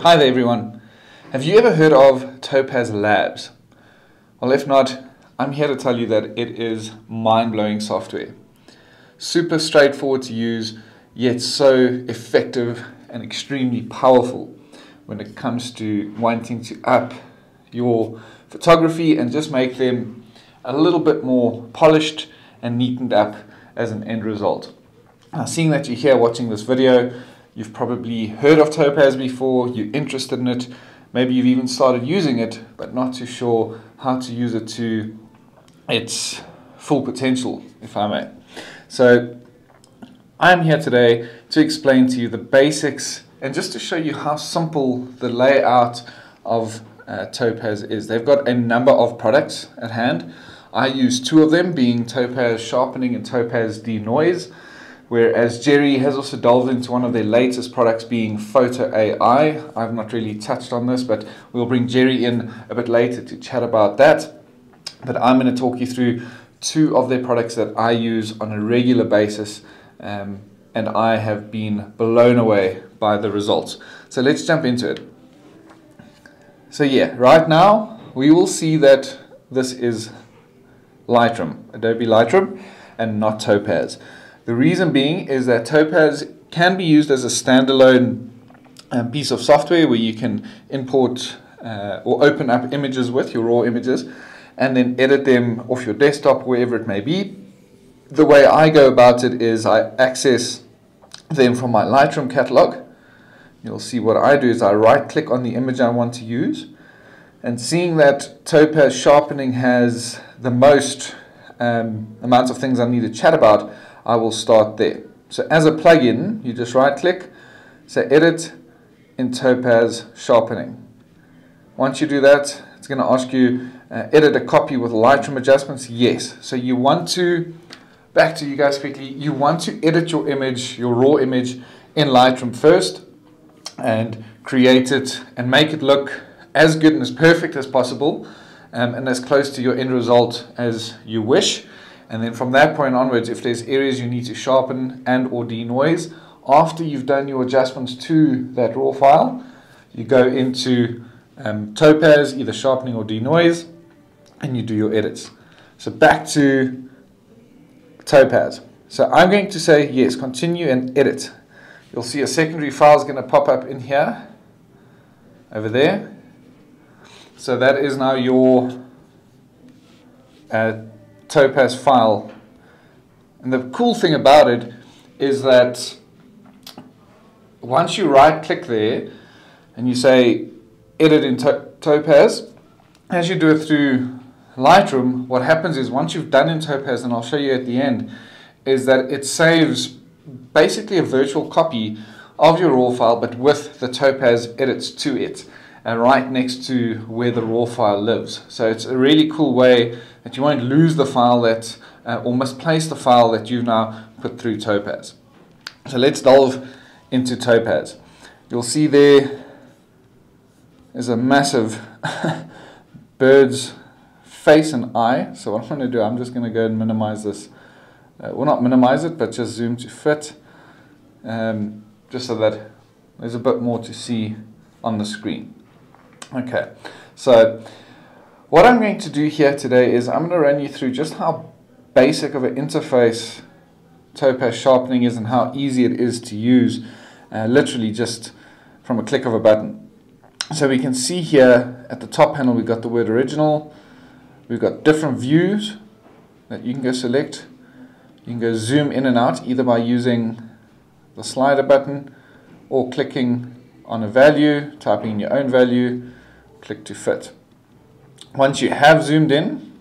Hi there everyone. Have you ever heard of Topaz Labs? Well, if not, I'm here to tell you that it is mind-blowing software. Super straightforward to use, yet so effective and extremely powerful when it comes to wanting to up your photography and just make them a little bit more polished and neatened up as an end result. Now, seeing that you're here watching this video, you've probably heard of Topaz before, you're interested in it, maybe you've even started using it, but not too sure how to use it to its full potential, if I may. So I'm here today to explain to you the basics and just to show you how simple the layout of Topaz is. They've got a number of products at hand. I use two of them, being Topaz Sharpening and Topaz Denoise. Whereas Jerry has also delved into one of their latest products, being Photo AI. I've not really touched on this, but we'll bring Jerry in a bit later to chat about that. But I'm going to talk you through two of their products that I use on a regular basis, and I have been blown away by the results. So let's jump into it. So yeah, right now we will see that this is Lightroom, Adobe Lightroom, and not Topaz. The reason being is that Topaz can be used as a standalone piece of software where you can import or open up images with your raw images and then edit them off your desktop, wherever it may be. The way I go about it is I access them from my Lightroom catalog. You'll see what I do is I right click on the image I want to use, and seeing that Topaz Sharpening has the most amounts of things I need to chat about, I will start there. So as a plugin, you just right click, say edit in Topaz Sharpening. Once you do that, it's going to ask you edit a copy with Lightroom adjustments. Yes. So you want to, back to you guys quickly, you want to edit your image, your raw image in Lightroom first and create it and make it look as good and as perfect as possible, and as close to your end result as you wish. And then from that point onwards, if there's areas you need to sharpen and or denoise, after you've done your adjustments to that raw file, you go into Topaz, either sharpening or denoise, and you do your edits. So back to Topaz. So I'm going to say yes, continue and edit. You'll see a secondary file is going to pop up in here, over there. So that is now your Topaz file. And the cool thing about it is that once you right click there and you say edit in Topaz, as you do it through Lightroom, what happens is once you've done in Topaz, and I'll show you at the end, is that it saves basically a virtual copy of your raw file, but with the Topaz edits to it, right next to where the raw file lives. So it's a really cool way that you won't lose the file that, or misplace the file that you've now put through Topaz. So let's delve into Topaz. You'll see there is a massive bird's face and eye. So what I'm going to do, I'm just going to go and minimize this. Well, not minimize it, but just zoom to fit, just so that there's a bit more to see on the screen. Okay, so what I'm going to do here today is I'm going to run you through just how basic of an interface Topaz Sharpening is and how easy it is to use, literally just from a click of a button. So we can see here at the top panel we've got the word original, we've got different views that you can go select. You can go zoom in and out either by using the slider button or clicking on a value, typing in your own value, click to fit. Once you have zoomed in,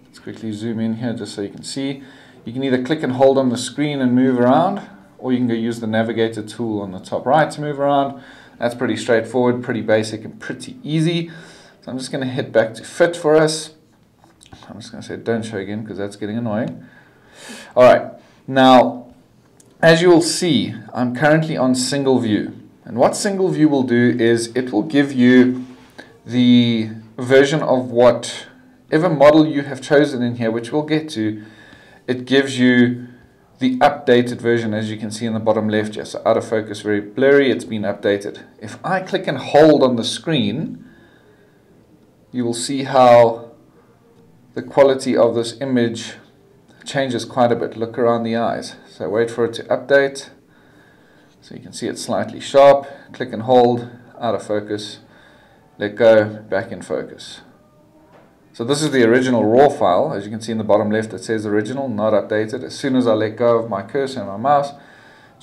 let's quickly zoom in here just so you can see. You can either click and hold on the screen and move around, or you can go use the navigator tool on the top right to move around. That's pretty straightforward, pretty basic and pretty easy. So I'm just going to hit back to fit for us. I'm just going to say don't show again because that's getting annoying. Alright, now as you will see, I'm currently on single view. And what single view will do is it will give you the version of whatever model you have chosen in here, which we'll get to. It gives you the updated version, as you can see in the bottom left here. So out of focus, very blurry, it's been updated. If I click and hold on the screen, you will see how the quality of this image changes quite a bit. Look around the eyes. So wait for it to update. So you can see it's slightly sharp. Click and hold, out of focus, let go, back in focus. So this is the original RAW file. As you can see in the bottom left, it says original, not updated. As soon as I let go of my cursor and my mouse, it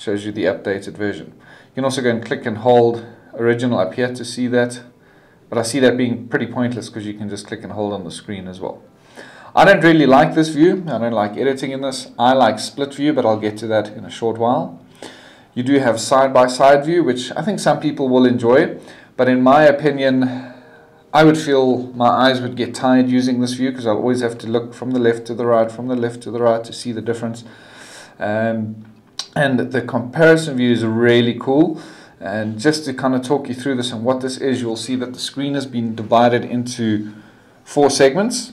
shows you the updated version. You can also go and click and hold original up here to see that. But I see that being pretty pointless because you can just click and hold on the screen as well. I don't really like this view. I don't like editing in this. I like split view, but I'll get to that in a short while. You do have side-by-side view, which I think some people will enjoy. But in my opinion, I would feel my eyes would get tired using this view because I'll always have to look from the left to the right, from the left to the right to see the difference. And the comparison view is really cool. And just to kind of talk you through this and what this is, you'll see that the screen has been divided into 4 segments.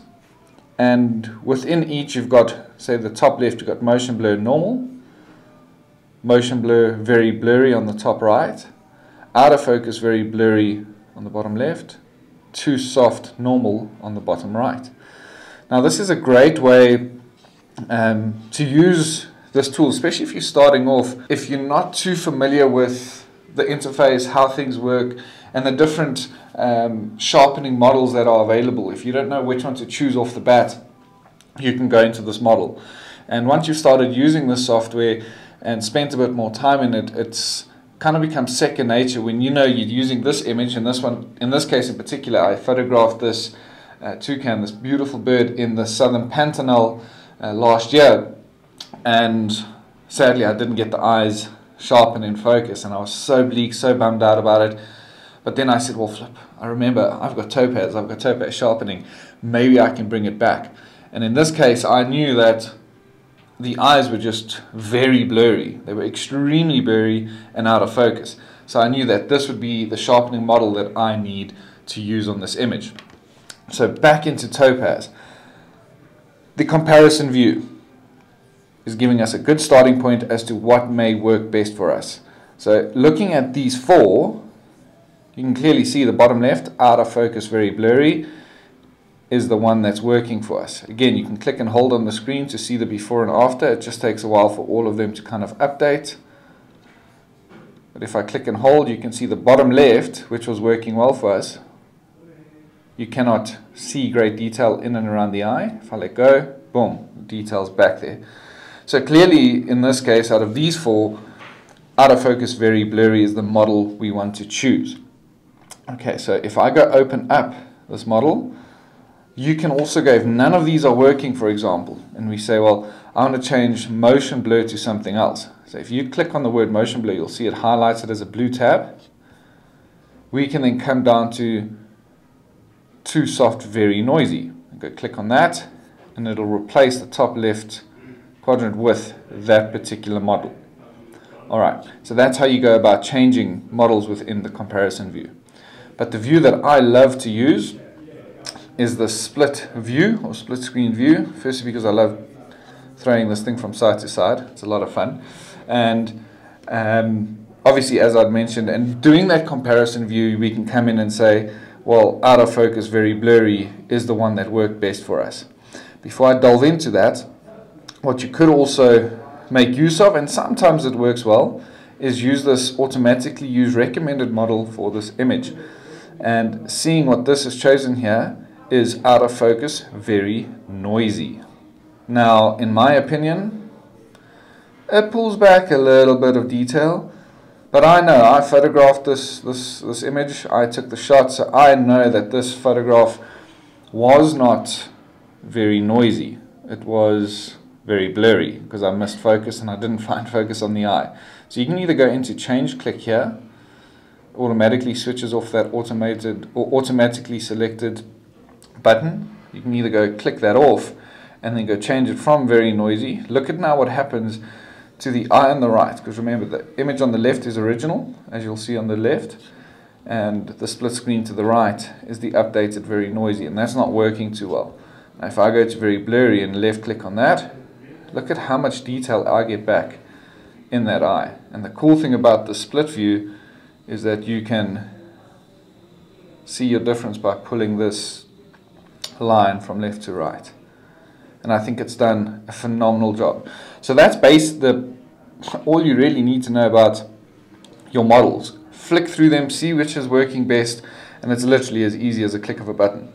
And within each, you've got, say, the top left, you've got motion blur normal, motion blur very blurry on the top right, out of focus very blurry on the bottom left, too soft normal on the bottom right. Now this is a great way to use this tool, especially if you're starting off. If you're not too familiar with the interface, how things work, and the different sharpening models that are available, if you don't know which one to choose off the bat, you can go into this model. And once you've started using this software and spent a bit more time in it, it's kind of becomes second nature when you know you're using this image. And this one, in this case in particular, I photographed this toucan, this beautiful bird in the southern Pantanal last year, and sadly I didn't get the eyes sharp and in focus, and I was so bleak, so bummed out about it. But then I said, well, flip, I remember I've got Topaz sharpening, maybe I can bring it back. And in this case I knew that the eyes were just very blurry. They were extremely blurry and out of focus. So I knew that this would be the sharpening model that I need to use on this image. So back into Topaz. The comparison view is giving us a good starting point as to what may work best for us. So looking at these 4, you can clearly see the bottom left, out of focus, very blurry, is the one that's working for us. Again, you can click and hold on the screen to see the before and after. It just takes a while for all of them to kind of update. But if I click and hold, you can see the bottom left, which was working well for us. You cannot see great detail in and around the eye. If I let go, boom, the detail's back there. So clearly, in this case, out of these 4, out of focus, very blurry is the model we want to choose. Okay, so if I go open up this model, you can also go, if none of these are working, for example, and we say, well, I want to change motion blur to something else. So if you click on the word motion blur, you'll see it highlighted as a blue tab. We can then come down to too soft, very noisy. Go click on that, and it'll replace the top left quadrant with that particular model. Alright, so that's how you go about changing models within the comparison view. But the view that I love to use is the split view or split screen view. Firstly, because I love throwing this thing from side to side. It's a lot of fun. And obviously, as I'd mentioned, and doing that comparison view, we can come in and say, well, out of focus, very blurry is the one that worked best for us. Before I delve into that, what you could also make use of, and sometimes it works well, is use this automatically use recommended model for this image. And seeing what this is chosen here is out of focus, very noisy. Now, in my opinion, it pulls back a little bit of detail, but I know I photographed this image, I took the shot, so I know that this photograph was not very noisy. It was very blurry because I missed focus and I didn't find focus on the eye. So you can either go into change, click here, automatically switches off that automated or automatically selected button. You can either go click that off and then go change it from very noisy. Look at now what happens to the eye on the right, because remember the image on the left is original, as you'll see on the left, and the split screen to the right is the updated very noisy, and that's not working too well. Now if I go to very blurry and left click on that, look at how much detail I get back in that eye. And the cool thing about the split view is that you can see your difference by pulling this line from left to right. And I think it's done a phenomenal job. So that's all you really need to know about your models. Flick through them, see which is working best, and it's literally as easy as a click of a button.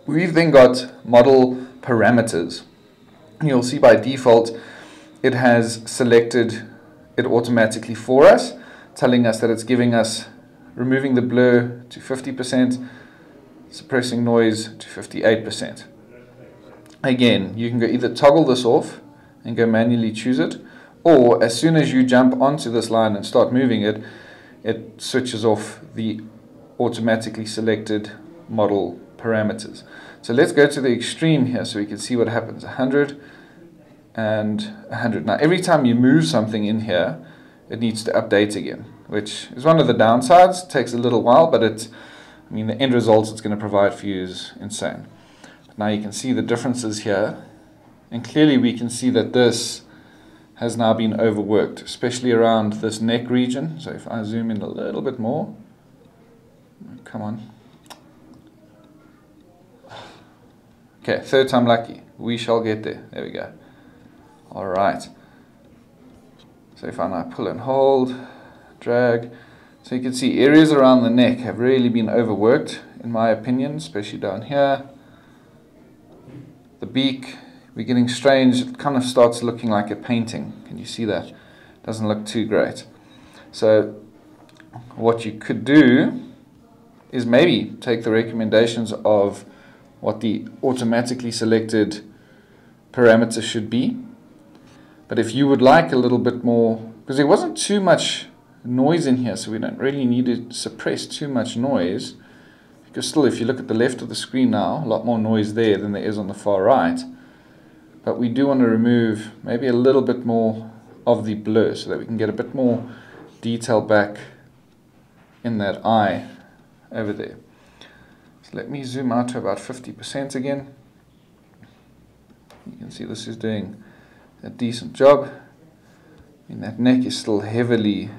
We've then got model parameters. You'll see by default it has selected it automatically for us, telling us that it's giving us removing the blur to 50%, suppressing noise to 58%. Again, you can go either toggle this off and go manually choose it, or as soon as you jump onto this line and start moving it, it switches off the automatically selected model parameters. So let's go to the extreme here so we can see what happens. 100 and 100. Now every time you move something in here, it needs to update again, which is one of the downsides. It takes a little while, but the end result it's going to provide for you is insane. Now you can see the differences here, and clearly we can see that this has now been overworked, especially around this neck region. So if I zoom in a little bit more, come on. Okay, third time lucky. We shall get there. There we go. All right. So if I now pull and hold, drag, so you can see areas around the neck have really been overworked, in my opinion, especially down here. The beak, we're getting strange. It kind of starts looking like a painting. Can you see that? Doesn't look too great. So what you could do is maybe take the recommendations of what the automatically selected parameter should be. But if you would like a little bit more, because there wasn't too much noise in here, so we don't really need to suppress too much noise. Because still, if you look at the left of the screen now, a lot more noise there than there is on the far right. But we do want to remove maybe a little bit more of the blur so that we can get a bit more detail back in that eye over there. So let me zoom out to about 50% again. You can see this is doing a decent job. That neck is still heavily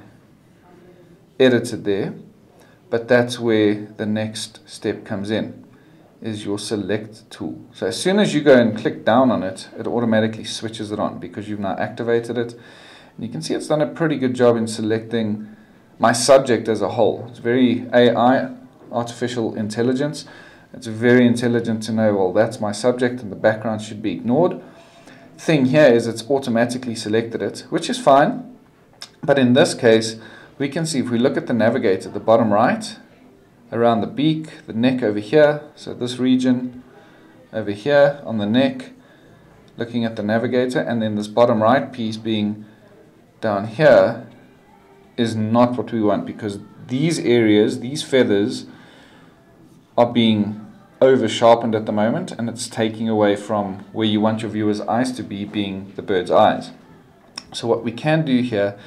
edited there. But that's where the next step comes in, is your select tool. So as soon as you go and click down on it, it automatically switches it on because you've now activated it. And you can see it's done a pretty good job in selecting my subject as a whole. It's very AI, artificial intelligence. It's very intelligent to know, well, that's my subject and the background should be ignored. Thing here is it's automatically selected it, which is fine. But in this case, we can see if we look at the navigator, the bottom right, around the beak, the neck over here, so this region over here on the neck, looking at the navigator, and then this bottom right piece being down here is not what we want, because these areas, these feathers, are being over sharpened at the moment, and it's taking away from where you want your viewer's eyes to be, being the bird's eyes. So what we can do here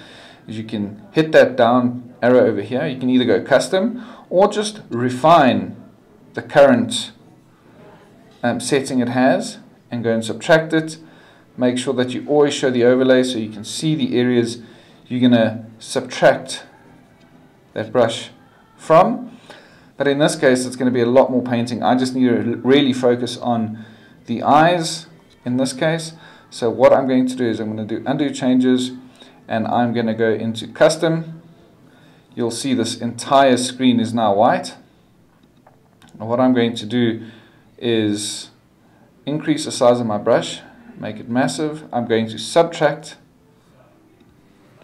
is you can hit that down arrow over here. You can either go custom or just refine the current setting it has and go and subtract it. Make sure that you always show the overlay so you can see the areas you're going to subtract that brush from. But in this case, it's going to be a lot more painting. I just need to really focus on the eyes in this case. So what I'm going to do is I'm going to do undo changes, and I'm going to go into custom. You'll see this entire screen is now white. And what I'm going to do is increase the size of my brush, make it massive. I'm going to subtract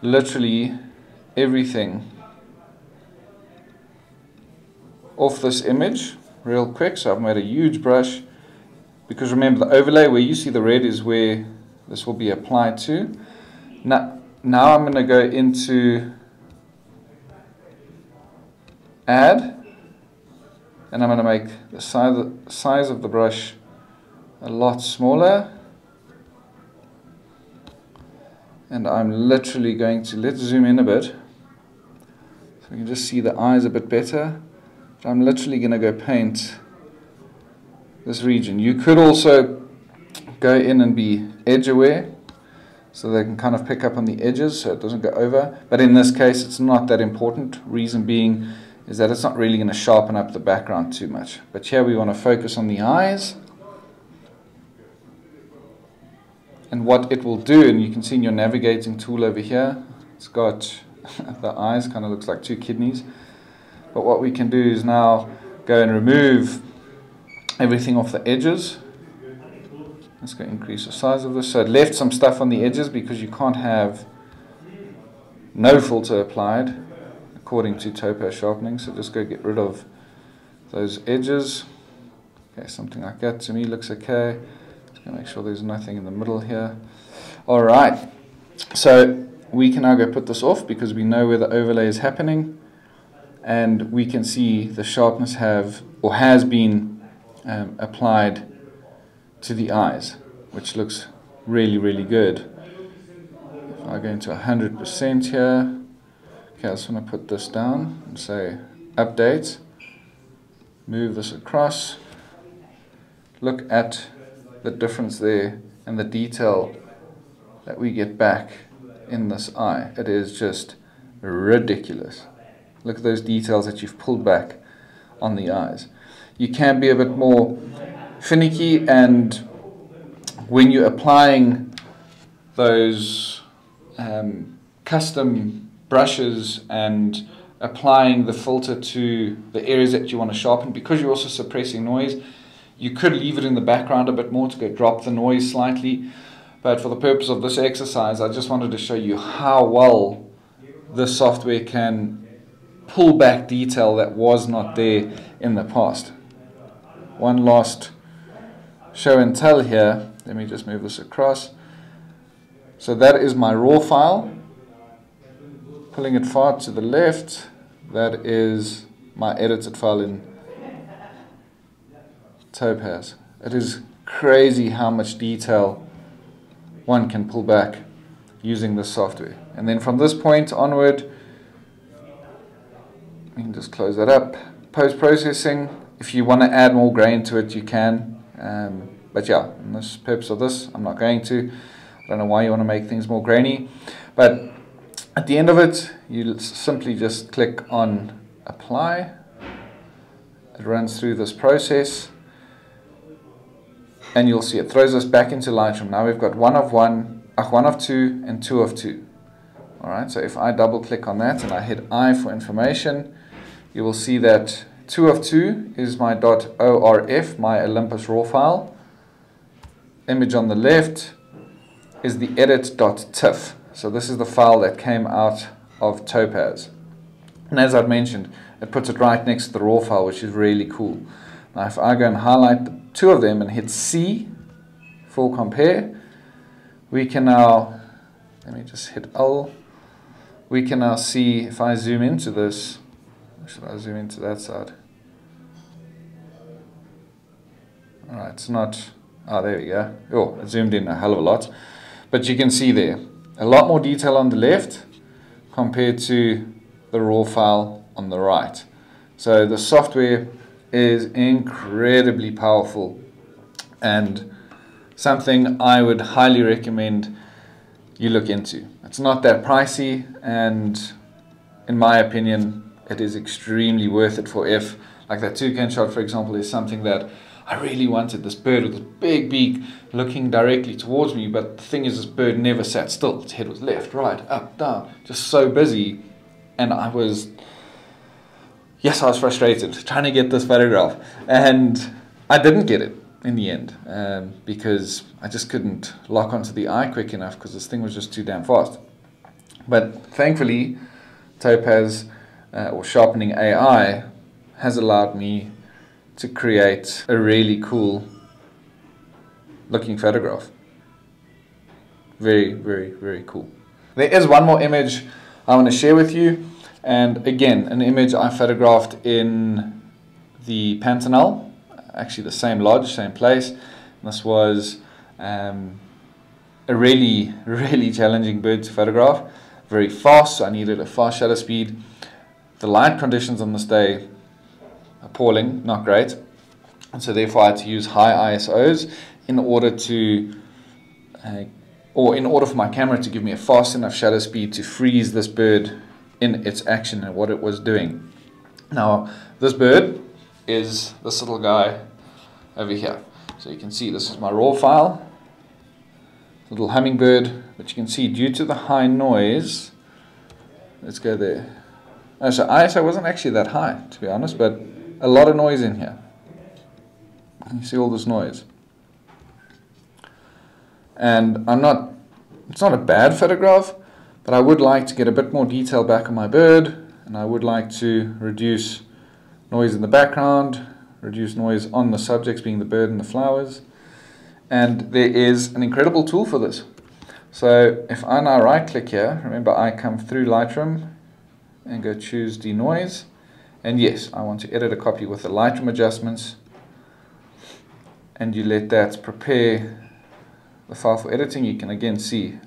literally everything off this image real quick. So I've made a huge brush, because remember the overlay where you see the red is where this will be applied to. Now I'm going to go into add, and I'm going to make the size of the brush a lot smaller, and I'm literally going to, let's zoom in a bit so we can just see the eyes a bit better. I'm literally going to go paint this region. You could also go in and be edge aware, so they can kind of pick up on the edges so it doesn't go over. But in this case, it's not that important. Reason being is that it's not really going to sharpen up the background too much. But here we want to focus on the eyes. And what it will do, and you can see in your navigating tool over here, it's got the eyes, kind of looks like two kidneys. But what we can do is now go and remove everything off the edges. Let's go increase the size of this. So it left some stuff on the edges because you can't have no filter applied according to Topaz sharpening. So just go get rid of those edges. Okay, something like that to me looks okay. Just gonna make sure there's nothing in the middle here. All right, so we can now go put this off because we know where the overlay is happening, and we can see the sharpness has been applied to the eyes, which looks really, really good. If I go into 100% here, okay, I just want to put this down and say update, move this across, look at the difference there and the detail that we get back in this eye. It is just ridiculous. Look at those details that you've pulled back on the eyes. You can be a bit more finicky, and when you're applying those custom brushes and applying the filter to the areas that you want to sharpen, because you're also suppressing noise, you could leave it in the background a bit more to go drop the noise slightly. But for the purpose of this exercise, I just wanted to show you how well this software can pull back detail that was not there in the past. One last show and tell here. Let me just move this across. So that is my raw file. Pulling it far to the left, that is my edited file in Topaz. It is crazy how much detail one can pull back using this software. And then from this point onward, you can just close that up. Post-processing, if you want to add more grain to it, you can. But yeah, in this purpose of this, I'm not going to. I don't know why you want to make things more grainy. But at the end of it, you simply just click on apply. It runs through this process, and you'll see it throws us back into Lightroom. Now we've got 1 of 1, 1 of 2, and 2 of 2. Alright, so if I double click on that and I hit I for information, you will see that 2 of 2 is my .orf, my Olympus raw file. Image on the left is the edit.tiff. So this is the file that came out of Topaz. And as I've mentioned, it puts it right next to the raw file, which is really cool. Now if I go and highlight the two of them and hit C for compare, we can now, let me just hit L, we can now see, if I zoom into this, or should I zoom into that side? Alright, it's not, oh there we go, oh, it zoomed in a hell of a lot. But you can see there, a lot more detail on the left compared to the raw file on the right. So the software is incredibly powerful and something I would highly recommend you look into. It's not that pricey, and in my opinion it is extremely worth it for if, like that toucan shot for example, is something that I really wanted, this bird with this big beak looking directly towards me, but the thing is this bird never sat still. Its head was left, right, up, down, just so busy, and I was frustrated trying to get this photograph, and I didn't get it in the end because I just couldn't lock onto the eye quick enough because this thing was just too damn fast. But thankfully Topaz or Sharpening AI has allowed me to create a really cool looking photograph. Very, very, very cool. There is one more image I want to share with you, and again an image I photographed in the Pantanal, actually the same lodge, same place. This was a really, really challenging bird to photograph. Very fast, so I needed a fast shutter speed. The light conditions on this day, appalling, not great. And so therefore I had to use high ISOs in order to or in order for my camera to give me a fast enough shutter speed to freeze this bird in its action and what it was doing. Now, this bird is this little guy over here. So you can see this is my raw file, little hummingbird, but you can see due to the high noise, let's go there. Oh, so ISO wasn't actually that high, to be honest, but a lot of noise in here. You see all this noise. And it's not a bad photograph, but I would like to get a bit more detail back on my bird, and I would like to reduce noise in the background, reduce noise on the subjects being the bird and the flowers. And there is an incredible tool for this. So if I now right click here, remember I come through Lightroom and go choose denoise, and yes, I want to edit a copy with the Lightroom adjustments, and you let that prepare the file for editing. You can again see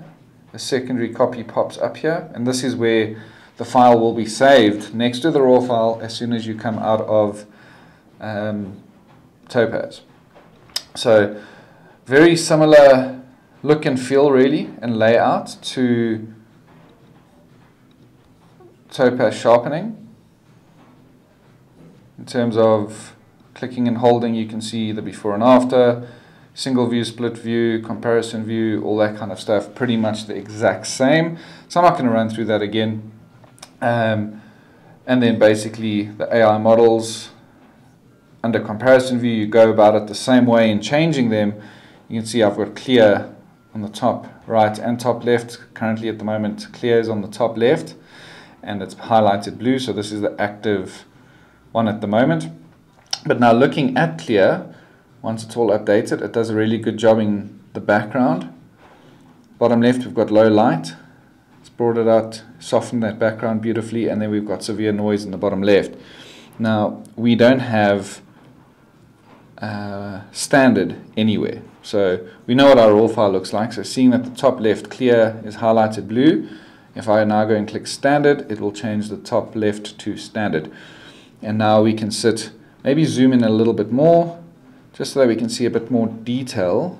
a secondary copy pops up here, and this is where the file will be saved next to the raw file as soon as you come out of Topaz. So very similar look and feel really and layout to Topaz sharpening. In terms of clicking and holding, you can see the before and after, single view, split view, comparison view, all that kind of stuff, pretty much the exact same. So I'm not going to run through that again. And then basically the AI models, under comparison view, you go about it the same way in changing them. You can see I've got clear on the top right and top left. Currently at the moment, clear is on the top left and it's highlighted blue, so this is the active one at the moment. But now looking at clear, once it's all updated, it does a really good job in the background. Bottom left, we've got low light. It's brought it out, softened that background beautifully, and then we've got severe noise in the bottom left. Now, we don't have standard anywhere. So we know what our raw file looks like. So seeing that the top left clear is highlighted blue, if I now go and click standard, it will change the top left to standard. And now we can maybe zoom in a little bit more, just so that we can see a bit more detail.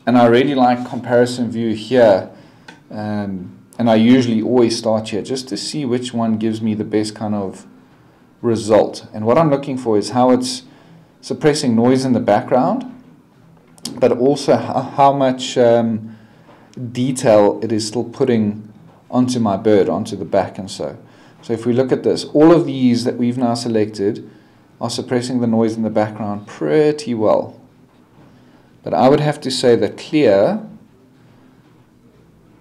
And I really like comparison view here, and I usually always start here just to see which one gives me the best kind of result. And what I'm looking for is how it's suppressing noise in the background, but also how much detail it is still putting onto my bird, onto the back and so. So if we look at this, all of these that we've now selected are suppressing the noise in the background pretty well. But I would have to say that clear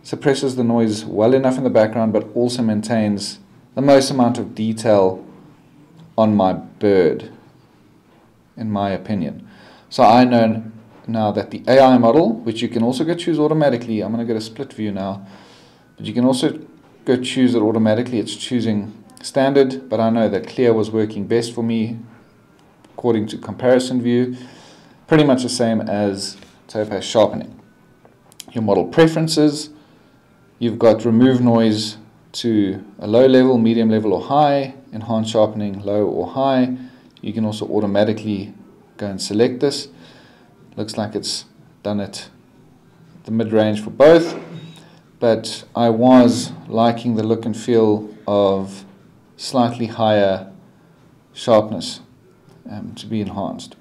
suppresses the noise well enough in the background, but also maintains the most amount of detail on my bird, in my opinion. So I know now that the AI model, which you can also go choose automatically, I'm going to go to split view now, but you can also go choose it automatically. It's choosing standard, but I know that clear was working best for me according to comparison view. Pretty much the same as Topaz sharpening. Your model preferences, you've got remove noise to a low level, medium level or high, enhance sharpening low or high. You can also automatically go and select this. Looks like it's done it the mid-range for both, but I was liking the look and feel of slightly higher sharpness to be enhanced.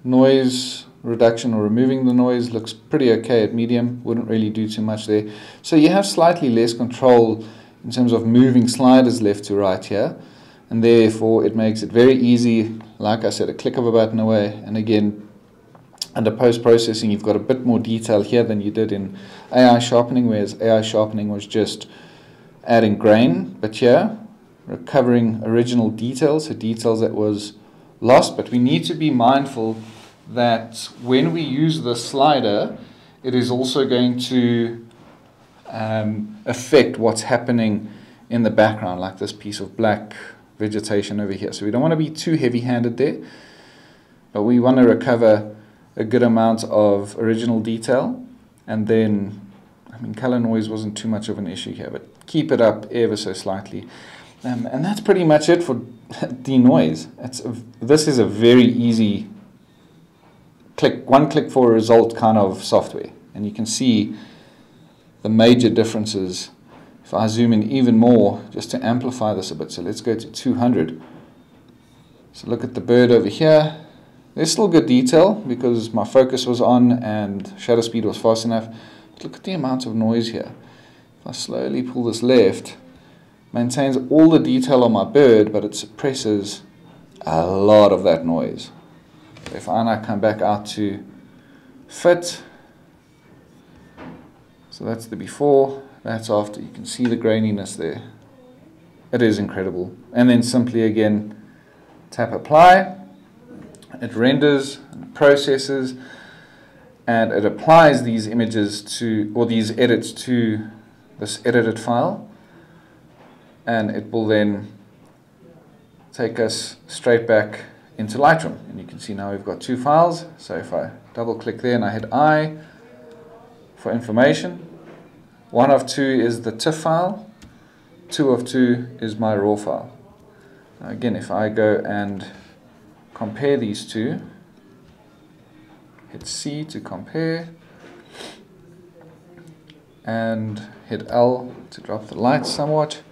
Noise reduction or removing the noise looks pretty okay at medium, wouldn't really do too much there. So you have slightly less control in terms of moving sliders left to right here, and therefore it makes it very easy, like I said, a click of a button away. And again, under post-processing you've got a bit more detail here than you did in AI sharpening, whereas AI sharpening was just adding grain, but here recovering original details, so details that was lost. But we need to be mindful that when we use the slider, it is also going to affect what's happening in the background, like this piece of black vegetation over here. So we don't want to be too heavy-handed there, but we want to recover a good amount of original detail. And then, I mean, color noise wasn't too much of an issue here, but keep it up ever so slightly. And that's pretty much it for denoise. This is a very easy one click for a result kind of software. And you can see the major differences. If I zoom in even more, just to amplify this a bit, so let's go to 200. So look at the bird over here. There's still good detail because my focus was on and shutter speed was fast enough. But look at the amount of noise here. If I slowly pull this left, maintains all the detail on my bird, but it suppresses a lot of that noise. So if I now come back out to fit, so that's the before, that's after. You can see the graininess there. It is incredible. And then simply again, tap apply. It renders, processes, and it applies these images to, or these edits to this edited file. And it will then take us straight back into Lightroom. And you can see now we've got two files. So if I double click there and I hit I for information, 1 of 2 is the TIFF file, 2 of 2 is my RAW file. Now again, if I go and compare these two, hit C to compare, and hit L to drop the light somewhat.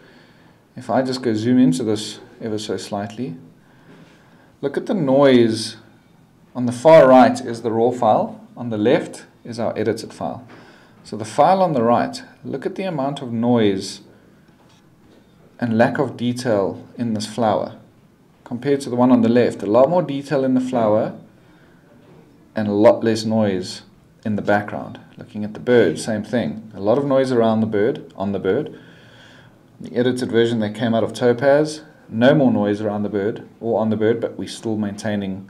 If I just go zoom into this ever so slightly, look at the noise. On the far right is the RAW file, on the left is our edited file. So the file on the right, look at the amount of noise and lack of detail in this flower compared to the one on the left. A lot more detail in the flower and a lot less noise in the background. Looking at the bird, same thing. A lot of noise around the bird, on the bird. The edited version that came out of Topaz, no more noise around the bird or on the bird, but we're still maintaining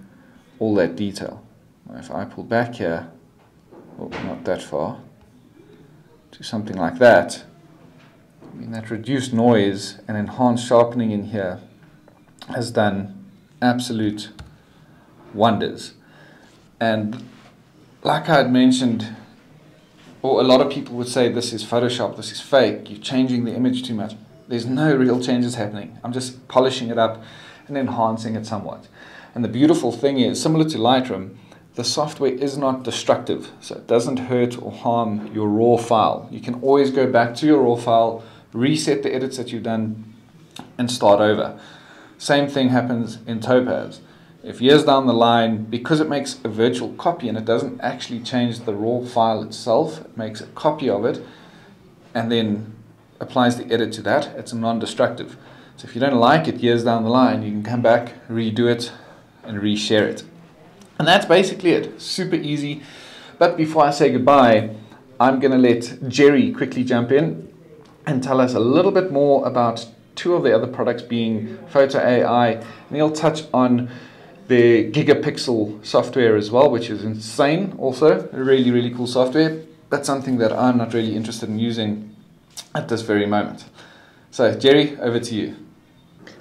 all that detail. Now if I pull back here, well, not that far, to something like that, I mean, that reduced noise and enhanced sharpening in here has done absolute wonders. And like I had mentioned, or a lot of people would say this is Photoshop, this is fake, you're changing the image too much. There's no real changes happening. I'm just polishing it up and enhancing it somewhat. And the beautiful thing is, similar to Lightroom, the software is not destructive, so it doesn't hurt or harm your RAW file. You can always go back to your RAW file, reset the edits that you've done, and start over. Same thing happens in Topaz. If years down the line, because it makes a virtual copy and it doesn't actually change the RAW file itself, it makes a copy of it and then applies the edit to that, it's non-destructive. So if you don't like it years down the line, you can come back, redo it, and reshare it. And that's basically it. Super easy. But before I say goodbye, I'm going to let Jerry quickly jump in and tell us a little bit more about two of the other products, being Photo AI, and he'll touch on the Gigapixel software as well, which is insane also. A really, really cool software. That's something that I'm not really interested in using at this very moment. So Jerry, over to you.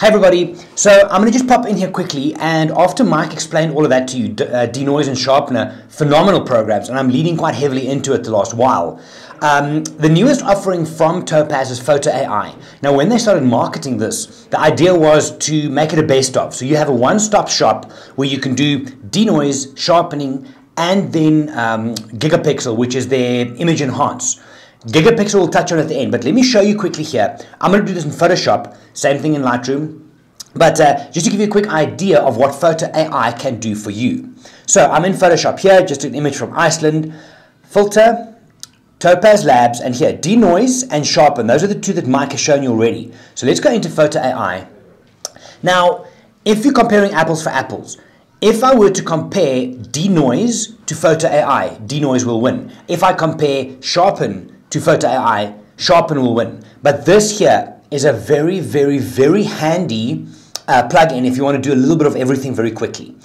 Hey everybody, so I'm going to just pop in here quickly, and after Mike explained all of that to you, Denoise and Sharpener, phenomenal programs, and I'm leading quite heavily into it the last while. The newest offering from Topaz is Photo AI. Now when they started marketing this, the idea was to make it a best of. So you have a one-stop shop where you can do denoise, sharpening, and then Gigapixel, which is their image enhance. Gigapixel will touch on at the end, but let me show you quickly here. I'm going to do this in Photoshop, same thing in Lightroom, but just to give you a quick idea of what Photo AI can do for you. So I'm in Photoshop here, just an image from Iceland, filter, Topaz Labs, and here, denoise and sharpen. Those are the two that Mike has shown you already. So let's go into Photo AI. Now, if you're comparing apples for apples, if I were to compare denoise to Photo AI, denoise will win. If I compare sharpen to Photo AI, sharpen will win. But this here is a very, very, very handy plugin if you want to do a little bit of everything very quickly.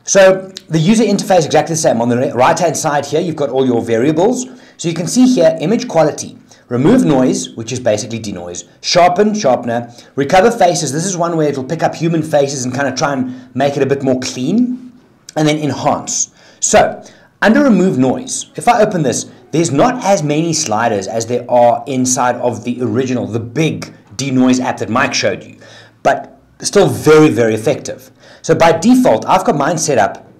So the user interface is exactly the same. On the right hand side here, you've got all your variables. So you can see here, image quality, remove noise, which is basically denoise, sharpen, sharpener, recover faces. This is one where it will pick up human faces and kind of try and make it a bit more clean, and then enhance. So under remove noise, if I open this, there's not as many sliders as there are inside of the original, the big denoise app that Mike showed you, but still very, very effective. So by default, I've got mine set up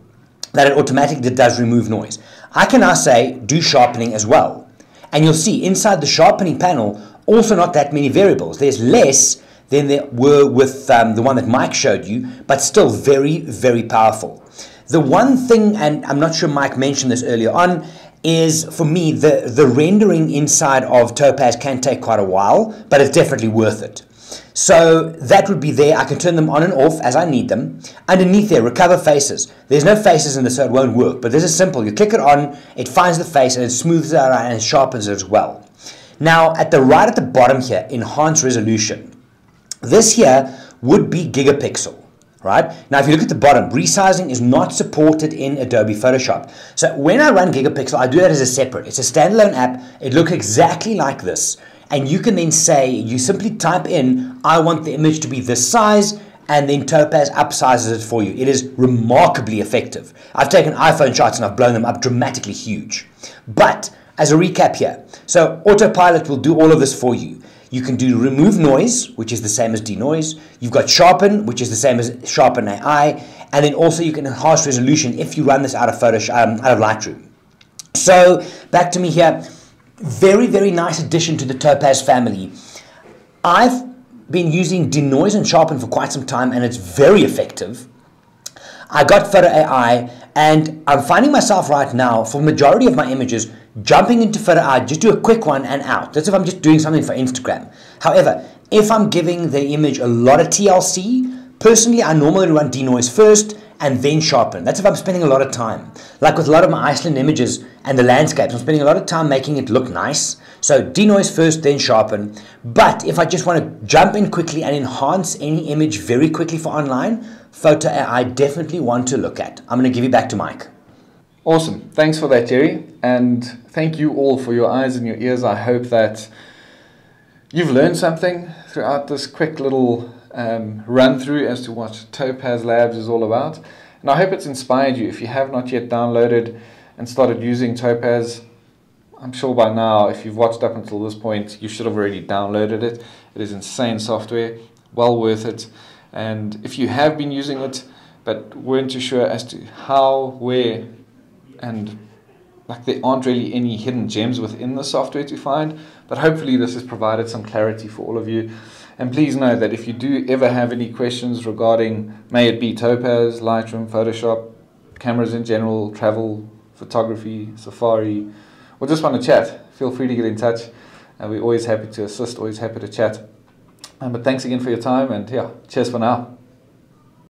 that it automatically does remove noise. I can now say do sharpening as well. And you'll see inside the sharpening panel, also not that many variables. There's less than there were with the one that Mike showed you, but still very, very powerful. The one thing, and I'm not sure Mike mentioned this earlier on, is for me, the rendering inside of Topaz can take quite a while, but it's definitely worth it. So that would be there. I can turn them on and off as I need them. Underneath there, recover faces. There's no faces in this, so it won't work. But this is simple. You click it on, it finds the face, and it smooths it out and sharpens it as well. Now, at the bottom here, enhance resolution. This here would be gigapixel. Right? Now, if you look at the bottom, resizing is not supported in Adobe Photoshop. So when I run Gigapixel, I do that as a separate. It's a standalone app. It looks exactly like this. And you can then say, you simply type in, I want the image to be this size, and then Topaz upsizes it for you. It is remarkably effective. I've taken iPhone shots and I've blown them up dramatically huge. But as a recap here, so Autopilot will do all of this for you. You can do remove noise, which is the same as denoise. You've got sharpen, which is the same as sharpen AI. And then also you can enhance resolution if you run this out of Photoshop, out of Lightroom. So back to me here. Very, very nice addition to the Topaz family. I've been using denoise and sharpen for quite some time, and it's very effective. I got Photo AI, and I'm finding myself right now, for the majority of my images, jumping into Photo AI, just do a quick one and out. That's if I'm just doing something for Instagram. However, if I'm giving the image a lot of TLC, personally, I normally run denoise first and then sharpen. That's if I'm spending a lot of time. Like with a lot of my Iceland images and the landscapes, I'm spending a lot of time making it look nice. So denoise first, then sharpen. But if I just want to jump in quickly and enhance any image very quickly for online, Photo AI definitely want to look at. I'm going to give you back to Mike. Awesome. Thanks for that, Jerry. And thank you all for your eyes and your ears. I hope that you've learned something throughout this quick little run through as to what Topaz Labs is all about. And I hope it's inspired you. If you have not yet downloaded and started using Topaz, I'm sure by now, if you've watched up until this point, you should have already downloaded it. It is insane software, well worth it. And if you have been using it but weren't too sure as to how, where, and like there aren't really any hidden gems within the software to find, but hopefully this has provided some clarity for all of you. And please know that if you do ever have any questions regarding, may it be Topaz, Lightroom, Photoshop, cameras in general, travel, photography, Safari, or just want to chat, feel free to get in touch. We're always happy to assist, always happy to chat. But thanks again for your time, and yeah, cheers for now.